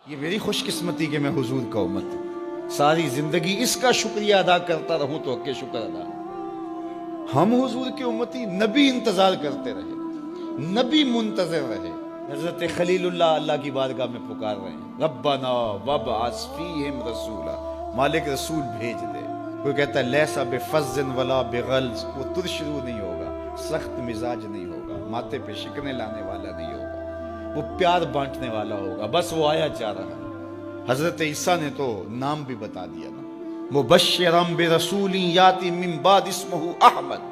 یہ میری خوش قسمتی کہ میں حضور کا امت ہوں، ساری زندگی اس کا شکریہ ادا کرتا رہوں تو کہ شکر ادا۔ ہم حضور کے امتی، نبی انتظار کرتے رہے، نبی منتظر رہے۔ حضرت خلیل اللہ کی بارگاہ میں پکار رہے ہیں، ربنا وابعث فیہم رسولا، مالک رسول بھیج دے۔ کوئی کہتا ہے لیسا بفظ ولا بغلظ، وہ ترشرو نہیں ہوگا، سخت مزاج نہیں ہوگا، ماتھے پہ شکنے لانے والا نہیں ہوگا، وہ پیار بانٹنے والا ہوگا، بس وہ آیا جا رہا ہے۔ حضرت عیسیٰ نے تو نام بھی بتا دیا نا، مبشرم برسول یاتی من بعد اسمہ احمد،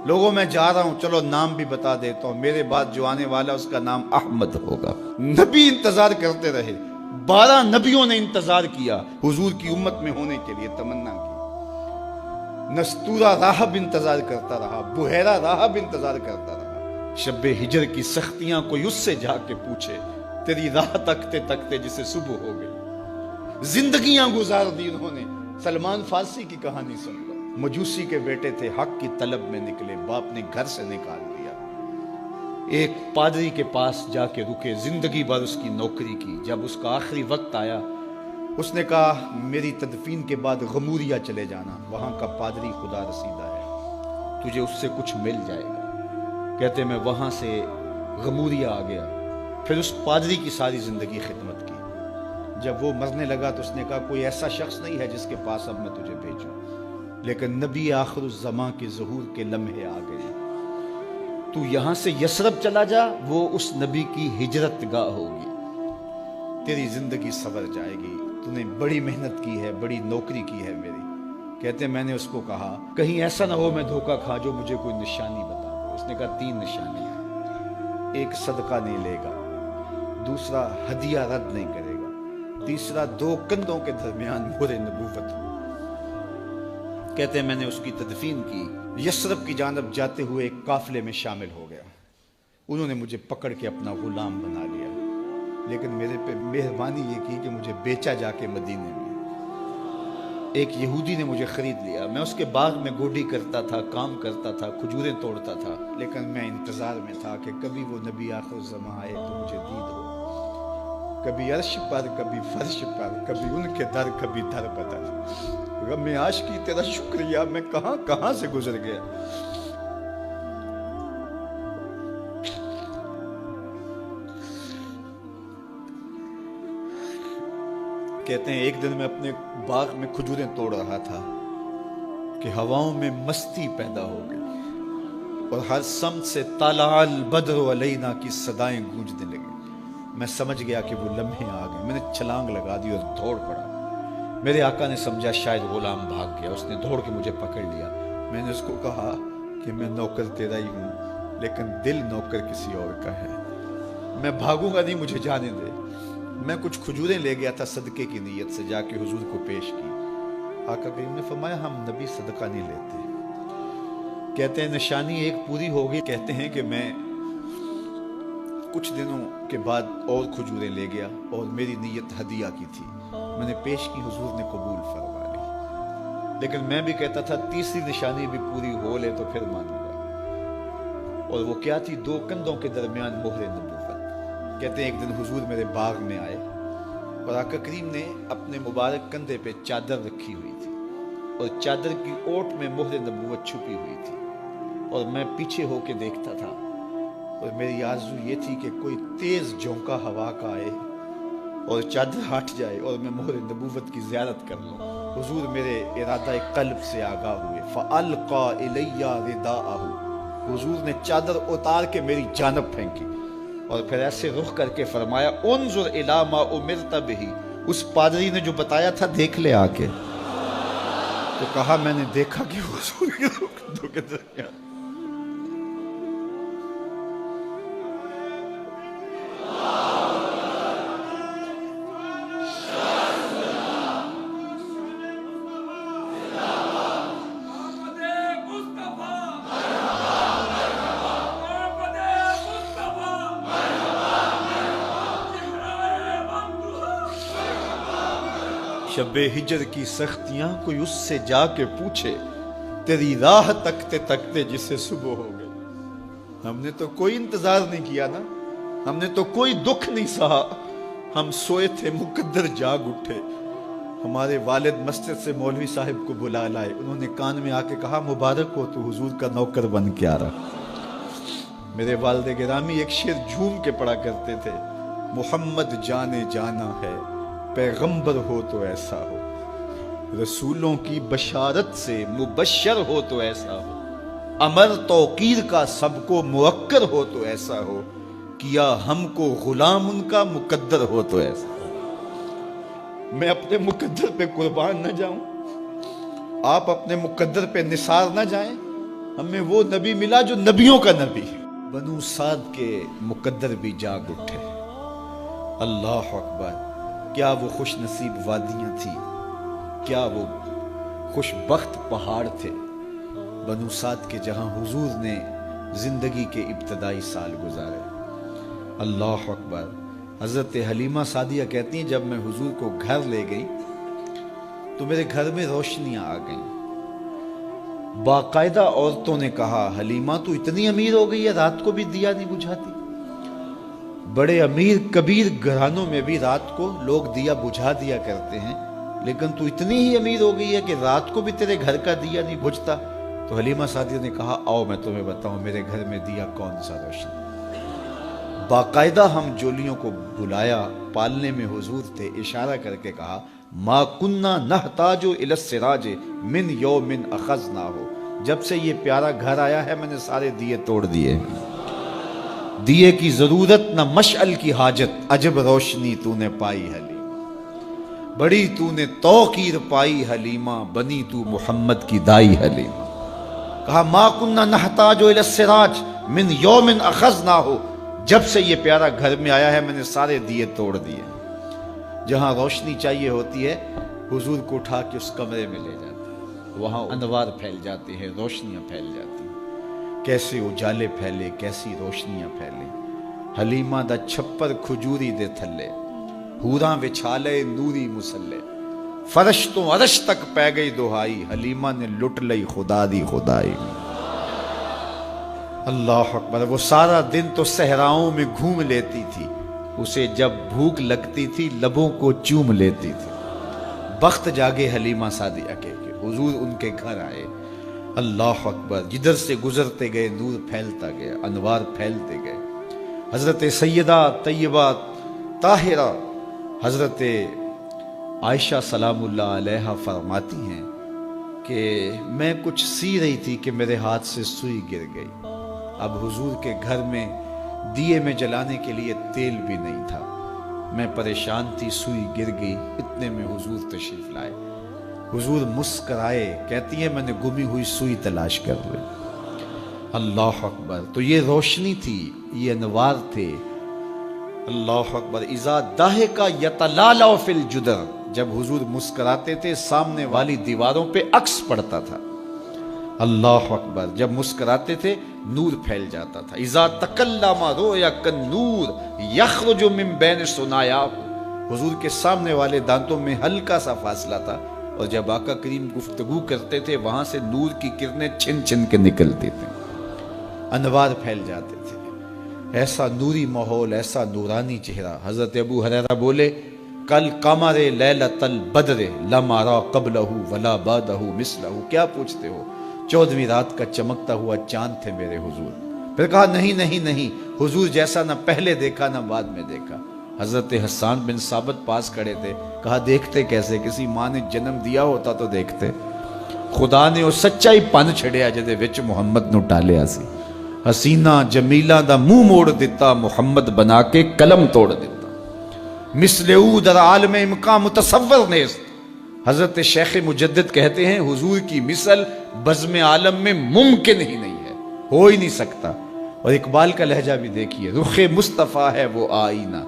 لوگوں میں جا رہا ہوں، چلو نام بھی بتا دیتا ہوں، میرے بعد جو آنے والا اس کا نام احمد ہوگا۔ نبی انتظار کرتے رہے، 12 نبیوں نے انتظار کیا حضور کی امت میں ہونے کے لیے، تمنا کی۔ نستورہ راہب انتظار کرتا رہا، بحیرہ راہب انتظار کرتا رہا۔ شب ہجر کی سختیاں کوئی اس سے جا کے پوچھے، تیری راہ تکتے تکتے جسے صبح ہو گئی۔ زندگیاں گزار دی انہوں نے۔ سلمان فارسی کی کہانی سن لو، مجوسی کے بیٹے تھے، حق کی طلب میں نکلے، باپ نے گھر سے نکال دیا، ایک پادری کے پاس جا کے رکے، زندگی بھر اس کی نوکری کی۔ جب اس کا آخری وقت آیا، اس نے کہا میری تدفین کے بعد غموریا چلے جانا، وہاں کا پادری خدا رسیدہ ہے، تجھے اس سے کچھ مل جائے گا۔ کہتے میں وہاں سے غموریا آ گیا، پھر اس پادری کی ساری زندگی خدمت کی۔ جب وہ مرنے لگا تو اس نے کہا کوئی ایسا شخص نہیں ہے جس کے پاس اب میں تجھے بھیجوں، لیکن نبی آخر الزمان کے ظہور کے لمحے آ گئے، تو یہاں سے یثرب چلا جا، وہ اس نبی کی ہجرت گاہ ہوگی، تیری زندگی سنور جائے گی، تو نے بڑی محنت کی ہے، بڑی نوکری کی ہے میری۔ کہتے میں نے اس کو کہا کہیں ایسا نہ ہو میں دھوکہ کھا جو مجھے کوئی نشانی بتا دے۔ اس نے کہا 3 نشانیاں، ایک صدقہ نہیں لے گا، دوسرا ہدیہ رد نہیں کرے گا، تیسرا 2 کندھوں کے درمیان مہر نبوت ہو۔ کہتے ہیں میں نے اس کی تدفین کی، یثرب کی جانب جاتے ہوئے ایک قافلے میں شامل ہو گیا، انہوں نے مجھے پکڑ کے اپنا غلام بنا لیا، لیکن میرے پہ مہربانی یہ کی کہ مجھے بیچا جا کے مدینے میں۔ ایک یہودی نے مجھے خرید لیا، میں اس کے باغ میں گوڈی کرتا تھا، کام کرتا تھا، کھجوریں توڑتا تھا، لیکن میں انتظار میں تھا کہ کبھی وہ نبی آخر الزمان آئے تو مجھے دید ہو، کبھی عرش پر، کبھی فرش پر، کبھی ان کے در، کبھی در بدر۔ غم عاشقی تیرا شکریہ، میں کہاں کہاں سے گزر گیا۔ کہتے ہیں ایک دن میں اپنے باغ میں کھجوریں توڑ رہا تھا کہ ہواؤں میں مستی پیدا ہو گئی اور ہر سمت سے طلع البدر علینا کی صدائیں گونجنے لگیں۔ میں سمجھ گیا کہ وہ لمحے آ گئے، میں نے چھلانگ لگا دی اور دوڑ پڑا۔ میرے آقا نے سمجھا شاید غلام بھاگ گیا، اس نے دوڑ کے مجھے پکڑ لیا۔ میں نے اس کو کہا کہ میں نوکر تیرا ہی ہوں، لیکن دل نوکر کسی اور کا ہے، میں بھاگوں گا نہیں، مجھے جانے دے۔ میں کچھ کھجوریں لے گیا تھا صدقے کی نیت سے، جا کے حضور کو پیش کی۔ آقا کریم نے فرمایا ہم نبی صدقہ نہیں لیتے۔ کہتے ہیں نشانی ایک پوری ہو گئی، کہتے ہیں کہ میں کچھ دنوں کے بعد اور کھجوریں لے گیا اور میری نیت ہدیہ کی تھی، میں نے پیش کی، حضور نے قبول فرما لی، لیکن میں بھی کہتا تھا تیسری نشانی بھی پوری ہو لے تو پھر مانوں گا، اور وہ کیا تھی؟ 2 کندھوں کے درمیان مہر نبوت۔ کہتے ہیں ایک دن حضور میرے باغ میں آئے اور آقا کریم نے اپنے مبارک کندھے پہ چادر رکھی ہوئی تھی اور چادر کی اوٹ میں مہر نبوت چھپی ہوئی تھی، اور میں پیچھے ہو کے دیکھتا تھا، اور میری آرزو یہ تھی کہ کوئی تیز جھونکا ہوا کا آئے اور چادر ہٹ جائے اور میں مہر نبوت کی زیارت کر لوں۔ حضور میرے ارادہ قلب سے آگاہ ہوئے، فَأَلْقَى إِلَيَّ رِدَاءَهُ، حضور نے چادر اتار کے میری جانب پھینکی اور پھر ایسے رخ کر کے فرمایا انظر الی ما امرت بہ، اس پادری نے جو بتایا تھا دیکھ لے آ کے۔ تو کہا میں نے دیکھا کہ حضور کے کندھوں کے درمیان شب ہجر کی سختیاں کوئی اس سے جا کے پوچھے، تیری راہ تکتے تکتے جسے صبح ہو گئی۔ ہم نے تو کوئی انتظار نہیں کیا نا، ہم نے تو کوئی دکھ نہیں سہا، ہم سوئے تھے مقدر جاگ اٹھے. ہمارے والد مسجد سے مولوی صاحب کو بلا لائے. انہوں نے کان میں آ کے کہا مبارک ہو تو حضور کا نوکر بن کے آ رہا. میرے والد گرامی ایک شعر جھوم کے پڑھا کرتے تھے, محمد جانے جانا ہے پیغمبر ہو تو ایسا ہو, رسولوں کی بشارت سے مبشر ہو تو ایسا ہو, امر توقیر کا سب کو موکر ہو تو ایسا ہو, کیا ہم کو غلام ان کا مقدر ہو تو ایسا ہو. میں اپنے مقدر پہ قربان نہ جاؤں, آپ اپنے مقدر پہ نثار نہ جائیں. ہمیں وہ نبی ملا جو نبیوں کا نبی. بنو سعد کے مقدر بھی جاگ اٹھے. اللہ اکبر, کیا وہ خوش نصیب وادیاں تھیں, کیا وہ خوش بخت پہاڑ تھے بنو سعد کے, جہاں حضور نے زندگی کے ابتدائی سال گزارے. اللہ اکبر. حضرت حلیمہ سعدیہ کہتی ہیں جب میں حضور کو گھر لے گئی تو میرے گھر میں روشنیاں آ گئیں. باقاعدہ عورتوں نے کہا حلیمہ تو اتنی امیر ہو گئی ہے رات کو بھی دیا نہیں بجھاتی. بڑے امیر کبیر گھرانوں میں بھی رات کو لوگ دیا بجھا دیا کرتے ہیں, لیکن تو اتنی ہی امیر ہو گئی ہے کہ رات کو بھی تیرے گھر کا دیا نہیں بجھتا. تو حلیمہ سعدیہ نے کہا آؤ میں تمہیں بتاؤں میرے گھر میں دیا کون سا روشن. باقاعدہ ہم جولیوں کو بلایا, پالنے میں حضور تھے, اشارہ کر کے کہا ما کننا نحتاج الی السراج من یوم اخذناہ, جب سے یہ پیارا گھر آیا ہے میں نے سارے دیے توڑ دیے. دیے کی ضرورت نہ مشعل کی حاجت, عجب روشنی تو نے پائی حلیمہ, بڑی تو نے توقیر پائی حلیمہ, بنی تو محمد کی دائی حلیمہ. کہا ما کننا نحتاج الی السراج من یوم اخذناہ, جب سے یہ پیارا گھر میں آیا ہے میں نے سارے دیے توڑ دیے. جہاں روشنی چاہیے ہوتی ہے حضور کو اٹھا کے اس کمرے میں لے جاتے ہیں, وہاں انوار پھیل جاتے ہیں, روشنیاں پھیل جاتی ہیں. کیسے اجالے پھیلے, کیسی روشنیاں پھیلے. حلیمہ دا چھپر کھجوری دے تھلے, حوراں وچھالے نوری مسلے, فرش تو عرش تک پہ گئی دہائی, حلیمہ نے لٹ لئی خدا دی خدائی. اللہ اکبر. وہ سارا دن تو صحراؤں میں گھوم لیتی تھی, اسے جب بھوک لگتی تھی لبوں کو چوم لیتی تھی. بخت جاگے حلیمہ سعدیہ کے حضور ان کے گھر آئے. اللہ اکبر. جدھر سے گزرتے گئے نور پھیلتا گیا, انوار پھیلتے گئے. حضرت سیدہ طیبہ طاہرہ حضرت عائشہ سلام اللہ علیہا فرماتی ہیں کہ میں کچھ سی رہی تھی کہ میرے ہاتھ سے سوئی گر گئی. اب حضور کے گھر میں دیے میں جلانے کے لیے تیل بھی نہیں تھا. میں پریشان تھی, سوئی گر گئی. اتنے میں حضور تشریف لائے. حضور مسکرائے, کہتی ہے میں نے گمی ہوئی سوئی تلاش کر لی. اللہ اکبر. تو یہ روشنی تھی, یہ انوار تھے. اللہ اکبر. اذا ضحک یتلالع فی الجدر, جب حضور مسکراتے تھے سامنے والی دیواروں پہ عکس پڑتا تھا. اللہ اکبر. جب مسکراتے تھے نور پھیل جاتا تھا. اذا تکلم رؤیا کالنور یخرج من بین ثنایاہ, حضور کے سامنے والے دانتوں میں ہلکا سا فاصلہ تھا, اور جب آقا کریم گفتگو کرتے تھے وہاں سے نور کی کرنیں چھن چھن کے نکلتی تھیں, انوار پھیل جاتے تھے. ایسا نوری ماحول, ایسا نورانی چہرہ. حضرت ابو ہریرہ بولے کل قمر لیلۃ البدر لم ارى قبلہ ولا بعدہ مثلہ. کیا پوچھتے ہو, 14ویں رات کا چمکتا ہوا چاند تھے میرے حضور. پھر کہا نہیں نہیں نہیں, حضور جیسا نہ پہلے دیکھا نہ بعد میں دیکھا. حضرت حسان بن ثابت پاس کھڑے تھے. کہا دیکھتے کیسے, کسی ماں نے جنم دیا ہوتا تو دیکھتے. خدا نے وہ سچائی پن چھڑیا جدے وچ محمد نو ٹالیا سی. حسینہ جمیلہ دا منہ موڑ دیتا, محمد بنا کے قلم توڑ دیتا. مثل او در عالم امکان متصور نیست. حضرت شیخ مجدد کہتے ہیں حضور کی مثل بزم عالم میں ممکن ہی نہیں ہے, ہو ہی نہیں سکتا. اور اقبال کا لہجہ بھی دیکھیے, رخ مصطفیٰ ہے وہ آئینہ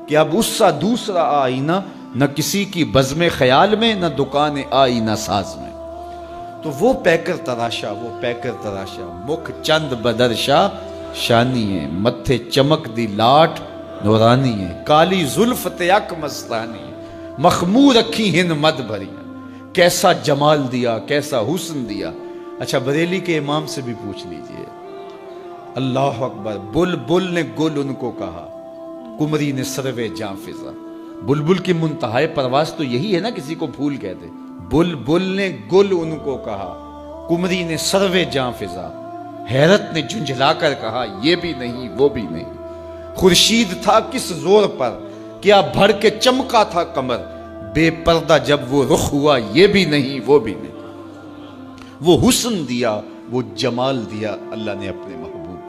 کہ اب اس سا دوسرا آئینہ, نہ کسی کی بزم خیال میں نہ دکان آئینہ ساز میں. تو وہ پیکر تراشا, وہ پیکر تراشا, مکھ چند بدرشا شانی ہے, متھے چمک دی لاٹ نورانی ہے, کالی زلف تیک مستانی ہے, مخمور اکھی ہن مد بھری. کیسا جمال دیا, کیسا حسن دیا. اچھا بریلی کے امام سے بھی پوچھ لیجئے. اللہ اکبر. بل بل نے گل ان کو کہا, کمری نے سروے جاں فضا. بلبل کی منتہائے پرواز تو یہی ہے نا، کسی کو پھول کہتے. بلبل نے گل ان کو کہا، کمری نے سروے جاں فضا، حیرت نے جھنجھلا کر کہا یہ بھی نہیں وہ بھی نہیں. خورشید تھا کس زور پر، کیا بھر کے چمکا تھا قمر، بے پردہ جب وہ رخ ہوا یہ بھی نہیں وہ بھی نہیں. وہ حسن دیا وہ جمال دیا اللہ نے اپنے محبوب